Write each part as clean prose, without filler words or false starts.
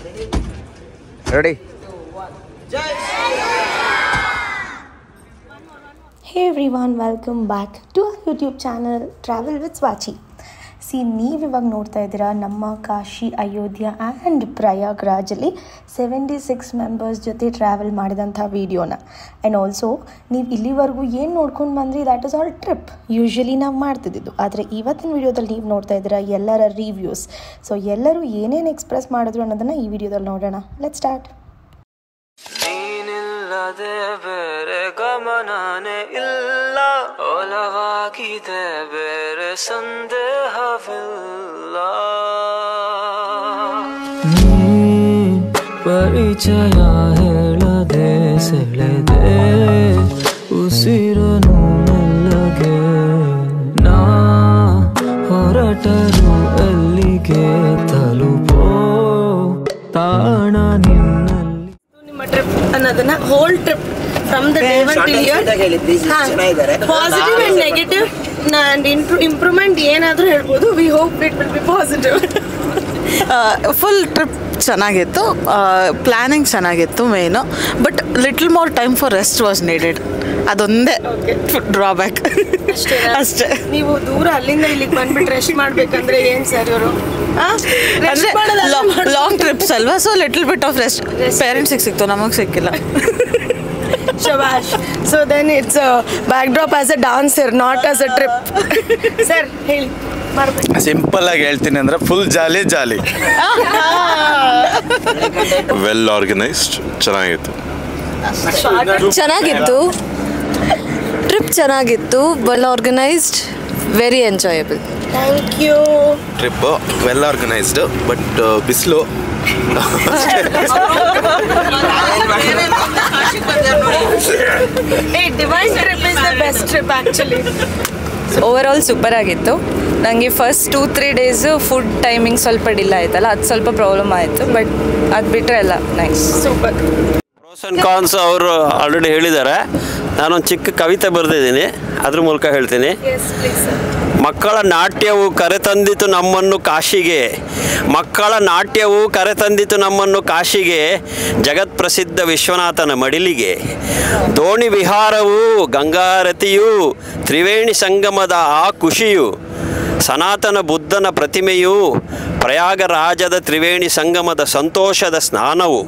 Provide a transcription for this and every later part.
Ready? Hey everyone, welcome back to our YouTube channel Travel with Swachi. ನೀವು ಇವಾಗ ನೋಡ್ತಾ ಇದ್ದೀರಾ ನಮ್ಮ ಕಾಶಿ, ಅಯೋಧ್ಯ ಆ್ಯಂಡ್ ಪ್ರಯಾಗ್ರಾಜಲ್ಲಿ 76 ಮೆಂಬರ್ಸ್ ಜೊತೆ ಟ್ರಾವೆಲ್ ಮಾಡಿದಂಥ ವೀಡಿಯೋನ. ಆ್ಯಂಡ್ ಆಲ್ಸೋ ನೀವು ಇಲ್ಲಿವರೆಗೂ ಏನು ನೋಡ್ಕೊಂಡು ಬಂದ್ರಿ, that is all trip usually ನಾವು ಮಾಡ್ತಿದ್ದಿದ್ದು. ಆದರೆ ಇವತ್ತಿನ ವೀಡಿಯೋದಲ್ಲಿ ನೀವು ನೋಡ್ತಾ ಇದ್ದೀರಾ ಎಲ್ಲರ ರಿವ್ಯೂಸ್. ಸೊ ಎಲ್ಲರೂ ಏನೇನು ಎಕ್ಸ್ಪ್ರೆಸ್ ಮಾಡಿದ್ರು ಅನ್ನೋದನ್ನು ಈ ವಿಡಿಯೋದಲ್ಲಿ ನೋಡೋಣ. Let's start. ಬೇರೆ ಗಮನನೇ ಇಲ್ಲ, ಒಲವಾಗಿದೆ ಬೇರೆ ಸಂದೇಹವಿಲ್ಲ. ಪರಿಚಯ ಹೇಳದೆ ಸೆಳೆದೆ ಉಸಿರನು ಮೆಲ್ಲಗೆ, ನಾ ಹೊರಟರು ಎಲ್ಲಿಗೆ ತಲುಪೋ ತಾಣ ನಿನ್ನಲ್ಲಿ. ಟ್ರಿಪ್ ಅನ್ನೋದನ್ನ whole trip from the day one to year positive and negative and improvement ಏನಾದರೂ ಹೇಳ್ಬೋದು. We hope it will be positive. Full trip ಚೆನ್ನಾಗಿತ್ತು, ಪ್ಲ್ಯಾನಿಂಗ್ ಚೆನ್ನಾಗಿತ್ತು main. But little more time for rest was needed. ಅದೊಂದೇ drawback ಅಷ್ಟೇ. ನೀವು ದೂರ ಅಲ್ಲಿಂದ ಇಲ್ಲಿಗೆ ಬಂದ್ಬಿಟ್ಟು ರೆಸ್ಟ್ ಮಾಡ್ಬೇಕಂದ್ರೆ ಏನು ಸರ್ ಇವರು ಲಾಂಗ್ ಟ್ರಿಪ್ಸ್ ಅಲ್ವಾ, so little bit of rest ಪೇರೆಂಟ್ಸಿಗೆ ಸಿಕ್ತು, ನಮಗೆ ಸಿಕ್ಕಿಲ್ಲ. ಶಬಾಷ್. So then it's backdrop as a dancer, not as a trip. Sir ಹೇಳಿ. ಸಿಂಪಲ್ ಆಗಿ ಹೇಳ್ತೀನಿ ಅಂದ್ರೆ ಫುಲ್ ಜಾಲಿ. ವೆಲ್ ಆರ್ಗನೈಸ್ಡ್, ಚೆನ್ನಾಗಿತ್ತು. ಟ್ರಿಪ್ ಚೆನ್ನಾಗಿತ್ತು, well organised, very enjoyable. Thank you. Trip well organised, but ಬಿಸಿಲು. Divine trip is the best trip actually. Overall super ಆಗಿತ್ತು. ನನಗೆ first 2-3 days food timing ಸ್ವಲ್ಪ ಡಿಲೇ ಆಯ್ತಲ್ಲ, ಅದು ಸ್ವಲ್ಪ ಪ್ರಾಬ್ಲಮ್ ಆಯಿತು. ಬಟ್ ಅದು ಬಿಟ್ಟರೆ ಎಲ್ಲ nice, super. Pros and cons ಅವರು ಆಲ್ರೆಡಿ ಹೇಳಿದ್ದಾರೆ. ನಾನೊಂದು ಚಿಕ್ಕ ಕವಿತೆ ಬರೆದಿದ್ದೀನಿ, ಅದ್ರ ಮೂಲಕ ಹೇಳ್ತೀನಿ. ಮಕ್ಕಳ ನಾಟ್ಯವು ಕರೆತಂದಿತು ನಮ್ಮನ್ನು ಕಾಶಿಗೆ, ಮಕ್ಕಳ ನಾಟ್ಯವು ಕರೆತಂದಿತು ನಮ್ಮನ್ನು ಕಾಶಿಗೆ, ಜಗತ್ ಪ್ರಸಿದ್ಧ ವಿಶ್ವನಾಥನ ಮಡಿಲಿಗೆ. ದೋಣಿ ವಿಹಾರವು ಗಂಗಾರತಿಯು, ತ್ರಿವೇಣಿ ಸಂಗಮದ ಆ ಖುಷಿಯು, ಸನಾತನ ಬುದ್ಧನ ಪ್ರತಿಮೆಯು, ಪ್ರಯಾಗರಾಜದ ತ್ರಿವೇಣಿ ಸಂಗಮದ ಸಂತೋಷದ ಸ್ನಾನವು.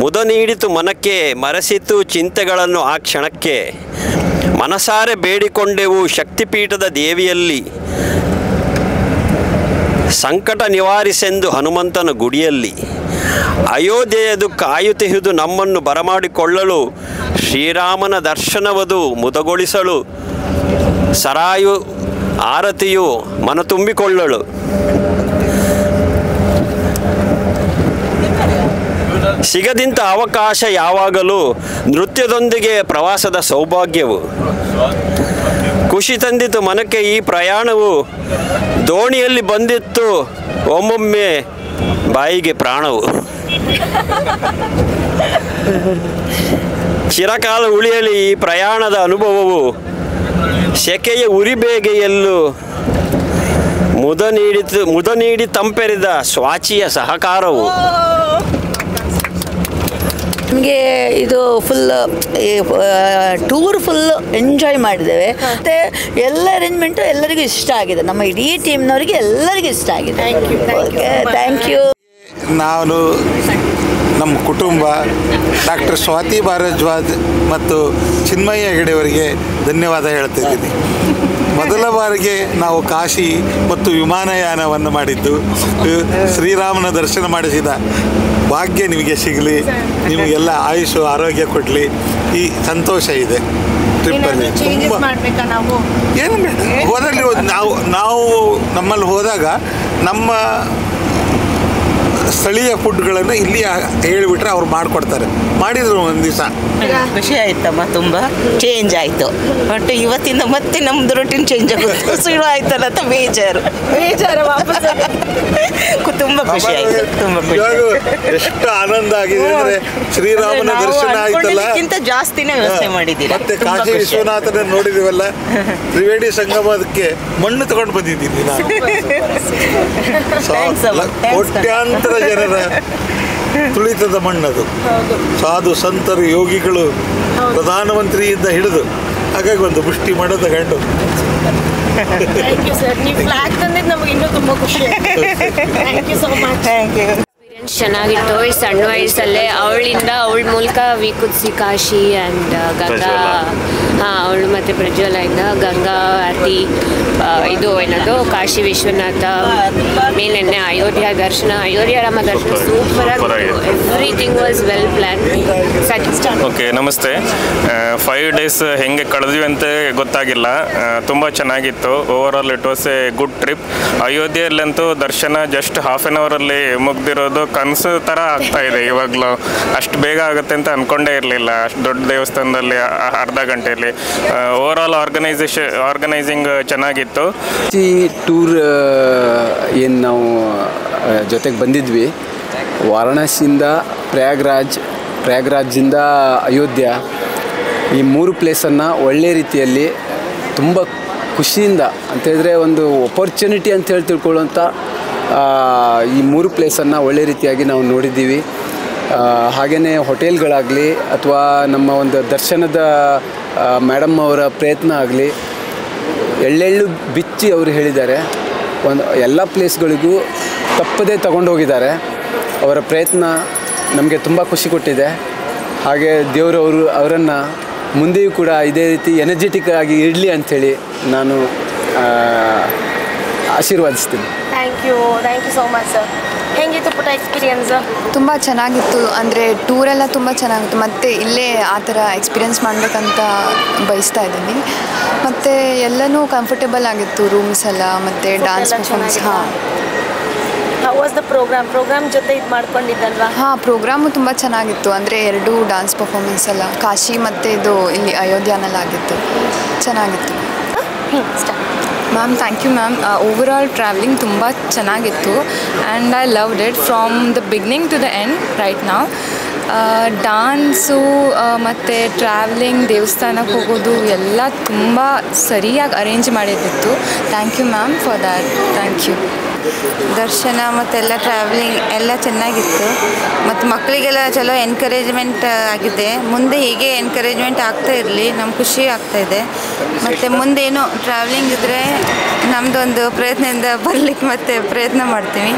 ಮುದ ನೀಡಿತು ಮನಕ್ಕೆ, ಮರೆಸಿತು ಚಿಂತೆಗಳನ್ನು ಆ ಕ್ಷಣಕ್ಕೆ, ಮನಸಾರೆ ಬೇಡಿಕೊಂಡೆವು ಶಕ್ತಿಪೀಠದ ದೇವಿಯಲ್ಲಿ, ಸಂಕಟ ನಿವಾರಿಸೆಂದು ಹನುಮಂತನ ಗುಡಿಯಲ್ಲಿ. ಅಯೋಧ್ಯೆಯದು ಕಾಯುತ್ತಿಹುದು ನಮ್ಮನ್ನು ಬರಮಾಡಿಕೊಳ್ಳಲು, ಶ್ರೀರಾಮನ ದರ್ಶನವದು ಮುದಗೊಳಿಸಲು, ಸರಾಯು ಆರತಿಯು ಮನ ತುಂಬಿಕೊಳ್ಳಳು. ಸಿಗದಿಂತ ಅವಕಾಶ ಯಾವಾಗಲೂ, ನೃತ್ಯದೊಂದಿಗೆ ಪ್ರವಾಸದ ಸೌಭಾಗ್ಯವು. ಖುಷಿ ತಂದಿತು ಮನಕ್ಕೆ ಈ ಪ್ರಯಾಣವು, ದೋಣಿಯಲ್ಲಿ ಬಂದಿತ್ತು ಒಮ್ಮೊಮ್ಮೆ ಬಾಯಿಗೆ ಪ್ರಾಣವು. ಚಿರಕಾಲ ಉಳಿಯಲಿ ಈ ಪ್ರಯಾಣದ ಅನುಭವವು, ಸೆಕೆಯ ಉರಿಬೇಗೆಯಲ್ಲೂ ಮುದ ನೀಡಿ ತಂಪೆರೆದ ಸ್ವಾಚಿಯ ಸಹಕಾರವು. ನಮಗೆ ಇದು ಫುಲ್ ಟೂರ್ ಫುಲ್ ಎಂಜಾಯ್ ಮಾಡಿದ್ದೇವೆ. ಮತ್ತು ಎಲ್ಲ ಅರೇಂಜ್ಮೆಂಟು ಎಲ್ಲರಿಗೂ ಇಷ್ಟ ಆಗಿದೆ, ನಮ್ಮ ಇಡೀ ಟೀಮ್ನವರಿಗೆ ಎಲ್ಲರಿಗೂ ಇಷ್ಟ ಆಗಿದೆ. Thank you. ನಾನು ನಮ್ಮ ಕುಟುಂಬ ಡಾಕ್ಟರ್ ಸ್ವಾತಿ ಭಾರದ್ವಾಜ್ ಮತ್ತು ಚಿನ್ಮಯ್ಯ ಹೆಗಡೆಯವರಿಗೆ ಧನ್ಯವಾದ ಹೇಳ್ತಿದ್ದೀನಿ. ಮೊದಲ ಬಾರಿಗೆ ನಾವು ಕಾಶಿ ಮತ್ತು ವಿಮಾನಯಾನವನ್ನು ಮಾಡಿದ್ದು, ಶ್ರೀರಾಮನ ದರ್ಶನ ಮಾಡಿಸಿದ ಭಾಗ್ಯ ನಿಮಗೆ ಸಿಗಲಿ, ನಿಮಗೆಲ್ಲ ಆಯುಷು ಆರೋಗ್ಯ ಕೊಡಲಿ. ಈ ಸಂತೋಷ ಇದೆ ಟ್ರಿಪ್ಪಲ್ಲಿ. ತುಂಬ ಏನು ಬೇಡ, ಹೋದಲ್ಲಿ ನಾವು ನಮ್ಮಲ್ಲಿ ಹೋದಾಗ ನಮ್ಮ ಸ್ಥಳೀಯ ಫುಡ್ಗಳನ್ನು ಇಲ್ಲಿ ಹೇಳಿಬಿಟ್ರೆ ಅವ್ರು ಮಾಡಿಕೊಡ್ತಾರೆ. ಮಾಡಿದ್ರು ಒಂದು ದಿವಸ. ಖುಷಿ ಆಯ್ತಮ್ಮ, ತುಂಬ ಚೇಂಜ್ ಆಯಿತು. ಬಟ್ ಇವತ್ತಿಂದ ಮತ್ತೆ ನಮ್ಮದು ರೊಟೀನ್ ಚೇಂಜ್ ಆಗುತ್ತೆ, ಸುಳ್ಳು ಆಯ್ತಲ್ಲ ಅಂತ ಬೇಜಾರು ತುಂಬ ಖುಷಿ ಆಯಿತು, ತುಂಬ ಎಷ್ಟು ಆನಂದ ಆಗಿದೆ ಅಂದರೆ ಶ್ರೀರಾಮನ ದರ್ಶನ ಆಯ್ತಲ್ಲ, ಜಾಸ್ತಿನೇ ವ್ಯವಸ್ಥೆ ಮಾಡಿದ್ದೀವಿ. ಮತ್ತೆ ಕಾಶಿ ವಿಶ್ವನಾಥನ ನೋಡಿದೀವಲ್ಲ, ತ್ರಿವೇಣಿ ಸಂಗಮಕ್ಕೆ ಮಣ್ಣು ತಗೊಂಡು ಬಂದಿದ್ದೀನಿ ನಾನು. ಕೋಟ್ಯಾಂತರ ಜನರ ತುಳಿತದ ಮಣ್ಣದು. ಸಾಧು ಸಂತರು ಯೋಗಿಗಳು ಪ್ರಧಾನಮಂತ್ರಿಯಿಂದ ಹಿಡಿದು ಹಾಗಾಗಿ ಒಂದು ಮುಷ್ಟಿ ಮಾಡೋದ ಗಂಡು. ಥ್ಯಾಂಕ್ ಯು ಸರ್, ನೀವು ಫ್ಲಾಗ್ ತಂದಿದ್ದು ನಮಗೆ ಇನ್ನೂ ತುಂಬ ಖುಷಿ. Thank you so much. Thank you. ಚೆನ್ನಾಗಿತ್ತು. ಈ ಸಣ್ಣ ವಯಸ್ಸಲ್ಲೇ ಅವಳ ಮೂಲಕ we could see Kashi and Ganga. ಅವಳು ಮತ್ತು ಪ್ರಜ್ವಲಿಂದ ಗಂಗಾ ಆರತಿ, ಇದು ಏನದು ಕಾಶಿ ವಿಶ್ವನಾಥ, ಮೇಲೆನ್ನೆ ಅಯೋಧ್ಯ ದರ್ಶನ, ಅಯೋಧ್ಯ ರಾಮ ದರ್ಶನ ಸೂಪರಾಗಿ, everything was well plan. Okay, ನಮಸ್ತೆ. 5 days ಹೆಂಗೆ ಕಳೆದ್ವಿ ಅಂತ ಗೊತ್ತಾಗಿಲ್ಲ. ತುಂಬ ಚೆನ್ನಾಗಿತ್ತು. Overall it was a good trip. ಅಯೋಧ್ಯೆಯಲ್ಲಂತೂ ದರ್ಶನ ಜಸ್ಟ್ ಹಾಫ್ ಆನ್ ಅವರಲ್ಲಿ ಮುಗ್ದಿರೋದು ಕನಸು ಥರ ಆಗ್ತಾ ಇದೆ ಇವಾಗಲೂ. ಅಷ್ಟು ಬೇಗ ಆಗುತ್ತೆ ಅಂತ ಅಂದ್ಕೊಂಡೇ ಇರಲಿಲ್ಲ. ಅಷ್ಟು ದೊಡ್ಡ ದೇವಸ್ಥಾನದಲ್ಲಿ ಅರ್ಧ ಗಂಟೆಯಲ್ಲಿ. ಓವರಾಲ್ ಆರ್ಗನೈಸಿಂಗ್ ಚೆನ್ನಾಗಿತ್ತು. ಈ ಟೂರ್ ಏನು ನಾವು ಜೊತೆಗೆ ಬಂದಿದ್ವಿ, ವಾರಣಾಸಿಯಿಂದ ಪ್ರಯಾಗ್ರಾಜಿಂದ ಅಯೋಧ್ಯ, ಈ 3 ಪ್ಲೇಸನ್ನು ಒಳ್ಳೆ ರೀತಿಯಲ್ಲಿ ತುಂಬ ಖುಷಿಯಿಂದ ಅಂತೇಳಿದ್ರೆ ಒಂದು ಅಪರ್ಚುನಿಟಿ ಅಂತೇಳಿ ತಿಳ್ಕೊಳ್ಳೋಂಥ ಈ 3 ಪ್ಲೇಸನ್ನು ಒಳ್ಳೆ ರೀತಿಯಾಗಿ ನಾವು ನೋಡಿದ್ದೀವಿ. ಹಾಗೆಯೇ ಹೋಟೆಲ್ಗಳಾಗಲಿ ಅಥವಾ ನಮ್ಮ ಒಂದು ದರ್ಶನದ ಮೇಡಮ್ ಅವರ ಪ್ರಯತ್ನ ಆಗಲಿ, ಎಳ್ಳೆಳ್ಳು ಬಿಚ್ಚಿ ಅವರು ಹೇಳಿದ್ದಾರೆ. ಎಲ್ಲ ಪ್ಲೇಸ್ಗಳಿಗೂ ತಪ್ಪದೇ ತಗೊಂಡು ಹೋಗಿದ್ದಾರೆ. ಅವರ ಪ್ರಯತ್ನ ನಮಗೆ ತುಂಬ ಖುಷಿ ಕೊಟ್ಟಿದೆ. ಹಾಗೆ ದೇವರು ಅವರನ್ನು ಮುಂದೆಯೂ ಕೂಡ ಇದೇ ರೀತಿ ಎನರ್ಜೆಟಿಕ್ ಆಗಿ ಇರಲಿ ಅಂಥೇಳಿ ನಾನು ಆಶೀರ್ವಾದಿಸ್ತೀನಿ. Thank you so much sir. ಹೆಂಗಿತ್ತು ಪುಟ್ಟ ಎಕ್ಸ್ಪೀರಿಯನ್ಸ್? ತುಂಬ ಚೆನ್ನಾಗಿತ್ತು. ಅಂದರೆ ಟೂರೆಲ್ಲ ತುಂಬ ಚೆನ್ನಾಗಿತ್ತು. ಮತ್ತು ಇಲ್ಲೇ ಆ ಥರ ಎಕ್ಸ್ಪೀರಿಯನ್ಸ್ ಮಾಡಬೇಕಂತ ಬಯಸ್ತಾ ಇದ್ದೀನಿ. ಮತ್ತು ಎಲ್ಲನೂ ಕಂಫರ್ಟೇಬಲ್ ಆಗಿತ್ತು, ರೂಮ್ಸ್ ಎಲ್ಲ, ಮತ್ತು dance performance. How was the programme ಜೊತೆ ಇದು ಮಾಡ್ಕೊಂಡಿದ್ದಲ್ವಾ? ಪ್ರೋಗ್ರಾಮು ತುಂಬ ಚೆನ್ನಾಗಿತ್ತು. ಅಂದರೆ 2 ಡಾನ್ಸ್ ಪರ್ಫಾರ್ಮೆನ್ಸ್ ಎಲ್ಲ ಕಾಶಿ ಮತ್ತು ಇದು ಇಲ್ಲಿ ಅಯೋಧ್ಯನಲ್ಲಿ ಆಗಿತ್ತು. ಚೆನ್ನಾಗಿತ್ತು. Ma'am, thank you ma'am. Overall travelling ತುಂಬ ಚೆನ್ನಾಗಿತ್ತು and I loved it from the beginning to the end right ನಾವು. ಡಾನ್ಸು ಮತ್ತು ಟ್ರಾವೆಲಿಂಗ್, ದೇವಸ್ಥಾನಕ್ಕೆ ಹೋಗೋದು ಎಲ್ಲ ತುಂಬ ಸರಿಯಾಗಿ ಅರೇಂಜ್ ಮಾಡಿದ್ದಿತ್ತು. Thank you ma'am for that. Thank you. ದರ್ಶನ ಮತ್ತೆಲ್ಲ ಟ್ರಾವೆಲಿಂಗ್ ಎಲ್ಲ ಚೆನ್ನಾಗಿತ್ತು. ಮತ್ತು ಮಕ್ಕಳಿಗೆಲ್ಲ ಚಲೋ ಎನ್ಕರೇಜ್ಮೆಂಟ್ ಆಗಿದೆ. ಮುಂದೆ ಹೀಗೆ ಎನ್ಕರೇಜ್ಮೆಂಟ್ ಆಗ್ತಾ ಇರಲಿ, ನಮ್ಗೆ ಖುಷಿ ಆಗ್ತಾಯಿದೆ. ಮತ್ತು ಮುಂದೇನು ಟ್ರಾವೆಲಿಂಗ್ ಇದ್ದರೆ ನಮ್ಮದೊಂದು ಪ್ರಯತ್ನದಿಂದ ಬರಲಿಕ್ಕೆ ಮತ್ತು ಪ್ರಯತ್ನ ಮಾಡ್ತೀವಿ.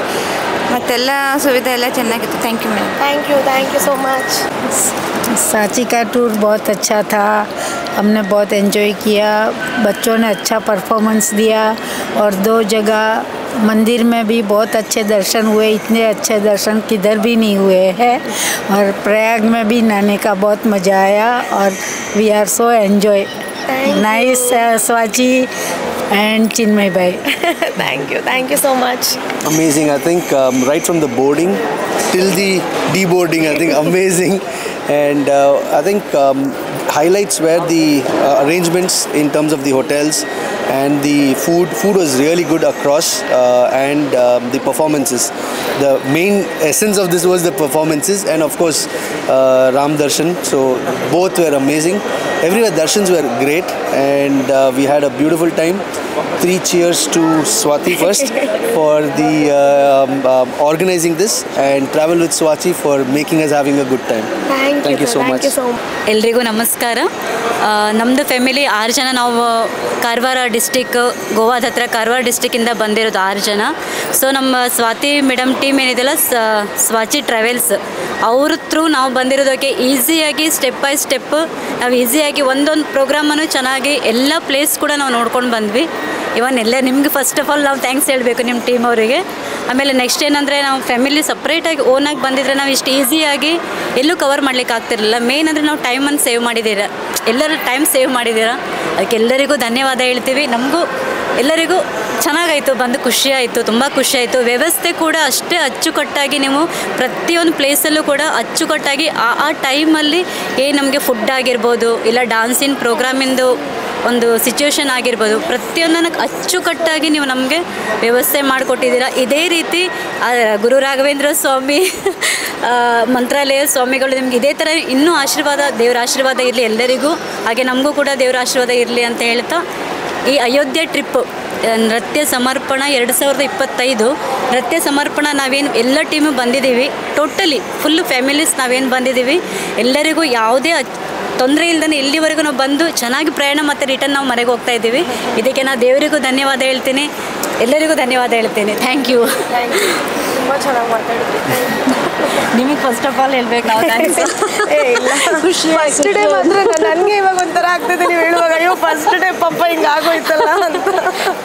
मत्तेल्ला सुविधा ಎಲ್ಲ ಚೆನ್ನಾಗಿತ್ತು. Thank you ma'am. Thank you so much. Sanchi का टूर बहुत अच्छा था, हमने बहुत एंजॉय किया, बच्चों ने अच्छा परफॉर्मेंस दिया और 2 जगह मंदिर में भी बहुत अच्छे दर्शन हुए, इतने अच्छे दर्शन किधर भी नहीं हुए हैं। और प्रयाग में भी नहाने का बहुत मज़ा आया और we are so enjoy. Nice स्वाची and Chinmay bhai. Thank you so much. Amazing. I think right from the boarding till the deboarding, I think amazing. And I think highlights were the arrangements in terms of the hotels and the food was really good across and the performances. The main essence of this was the performances and of course Ram Darshan, so both were amazing. Everywhere darshans were great and we had a beautiful time. 3 cheers to Swati first for the organizing this and Travel with Swati for making us having a good time. Thank you so much. ಎಲ್ರಿಗೂ ನಮಸ್ಕಾರ. ನಮ್ಮದು family 6 ಜನ. ನಾವು Karwar district, ಗೋವಾದ ಹತ್ರ ಕಾರವಾರ ಡಿಸ್ಟಿಕ್ಕಿಂದ ಬಂದಿರೋದು 6 ಜನ. So ನಮ್ಮ ಸ್ವಾತಿ ಮೇಡಮ್ ಟೀಮ್ ಏನಿದೆಯಲ್ಲ, ಸ್ವಾಚಿ ಟ್ರಾವೆಲ್ಸ್, ಅವ್ರ ಥ್ರೂ ನಾವು ಬಂದಿರೋದಕ್ಕೆ ಈಸಿಯಾಗಿ ಸ್ಟೆಪ್ ಬೈ ಸ್ಟೆಪ್ ನಾವು ಈಸಿಯಾಗಿ ಒಂದೊಂದು ಪ್ರೋಗ್ರಾಮನ್ನು ಚೆನ್ನಾಗಿ ಎಲ್ಲ ಪ್ಲೇಸ್ ಕೂಡ ನಾವು ನೋಡ್ಕೊಂಡು ಬಂದ್ವಿ. ಇವನ್ ಎಲ್ಲ ನಿಮ್ಗೆ ಫಸ್ಟ್ ಆಫ್ ಆಲ್ ನಾವು ಥ್ಯಾಂಕ್ಸ್ ಹೇಳಬೇಕು ನಿಮ್ಮ ಟೀಮ್ ಅವರಿಗೆ. ಆಮೇಲೆ ನೆಕ್ಸ್ಟ್ ಏನಂದರೆ ನಾವು ಫ್ಯಾಮಿಲಿ ಸಪ್ರೇಟಾಗಿ ಓನಾಗಿ ಬಂದಿದ್ರೆ ನಾವು ಇಷ್ಟು ಈಸಿಯಾಗಿ ಎಲ್ಲೂ ಕವರ್ ಮಾಡ್ಲಿಕ್ಕೆ ಆಗ್ತಿರಲಿಲ್ಲ. ಮೇನ್ ಅಂದರೆ ನಾವು ಟೈಮನ್ನು ಸೇವ್ ಮಾಡಿದ್ದೀರಾ, ಎಲ್ಲರೂ ಟೈಮ್ ಸೇವ್ ಮಾಡಿದ್ದೀರಾ, ಅದಕ್ಕೆ ಎಲ್ಲರಿಗೂ ಧನ್ಯವಾದ ಹೇಳ್ತೀವಿ. ನಮಗೂ ಎಲ್ಲರಿಗೂ ಚೆನ್ನಾಗಾಯಿತು, ಬಂದು ಖುಷಿಯಾಯಿತು, ತುಂಬ ಖುಷಿಯಾಯಿತು. ವ್ಯವಸ್ಥೆ ಕೂಡ ಅಷ್ಟೇ ಅಚ್ಚುಕಟ್ಟಾಗಿ ನೀವು ಪ್ರತಿಯೊಂದು ಪ್ಲೇಸಲ್ಲೂ ಕೂಡ ಅಚ್ಚುಕಟ್ಟಾಗಿ ಆ ಟೈಮಲ್ಲಿ ನಮಗೆ ಫುಡ್ ಆಗಿರ್ಬೋದು, ಇಲ್ಲ ಡ್ಯಾನ್ಸಿನ ಪ್ರೋಗ್ರಾಮಿಂದು ಒಂದು ಸಿಚುವೇಶನ್ ಆಗಿರ್ಬೋದು, ಪ್ರತಿಯೊಂದನ್ನು ಅಚ್ಚುಕಟ್ಟಾಗಿ ನೀವು ನಮಗೆ ವ್ಯವಸ್ಥೆ ಮಾಡಿಕೊಟ್ಟಿದ್ದೀರಾ. ಇದೇ ರೀತಿ ಗುರು ರಾಘವೇಂದ್ರ ಸ್ವಾಮಿ ಮಂತ್ರಾಲಯ ಸ್ವಾಮಿಗಳು ನಿಮ್ಗೆ ಇದೇ ಥರ ಇನ್ನೂ ಆಶೀರ್ವಾದ, ದೇವರ ಆಶೀರ್ವಾದ ಇರಲಿ ಎಲ್ಲರಿಗೂ, ಹಾಗೆ ನಮಗೂ ಕೂಡ ದೇವರ ಆಶೀರ್ವಾದ ಇರಲಿ ಅಂತ ಹೇಳ್ತಾ ಈ ಅಯೋಧ್ಯೆ ಟ್ರಿಪ್ ನೃತ್ಯ ಸಮರ್ಪಣಾ 2025 ನೃತ್ಯ ಸಮರ್ಪಣಾ ನಾವೇನು ಎಲ್ಲ ಟೀಮು ಬಂದಿದ್ದೀವಿ, ಟೋಟಲಿ ಫುಲ್ಲು ಫ್ಯಾಮಿಲೀಸ್ ನಾವೇನು ಬಂದಿದ್ದೀವಿ, ಎಲ್ಲರಿಗೂ ಯಾವುದೇ ತೊಂದರೆ ಇಲ್ಲದೇ ಇಲ್ಲಿವರೆಗೂ ನಾವು ಬಂದು ಚೆನ್ನಾಗಿ ಪ್ರಯಾಣ ಮತ್ತು ರಿಟರ್ನ್ ನಾವು ಮನೆಗೆ ಹೋಗ್ತಾ ಇದ್ದೀವಿ. ಇದಕ್ಕೆ ನಾನು ದೇವರಿಗೂ ಧನ್ಯವಾದ ಹೇಳ್ತೀನಿ, ಎಲ್ಲರಿಗೂ ಧನ್ಯವಾದ ಹೇಳ್ತೀನಿ. Thank you. ತುಂಬ ಚೆನ್ನಾಗಿ ಮಾತಾಡಿದ್ರಿ. ನಿಮಗೆ ಫಸ್ಟ್ ಆಫ್ ಆಲ್ ಹೇಳ್ಬೇಕು ನಾವು ಫಸ್ಟ್ ಡೇ ಮಾತ್ರ ನನಗೆ ಇವಾಗ ಒಂಥರ ಆಗ್ತದೆ ನೀವು ಹೇಳುವಾಗ, ಅಯ್ಯೋ ಫಸ್ಟ್ ಡೇ ಪಾಪ ಹಿಂಗೆ ಆಗೋಯ್ತಲ್ಲ ಅಂತ.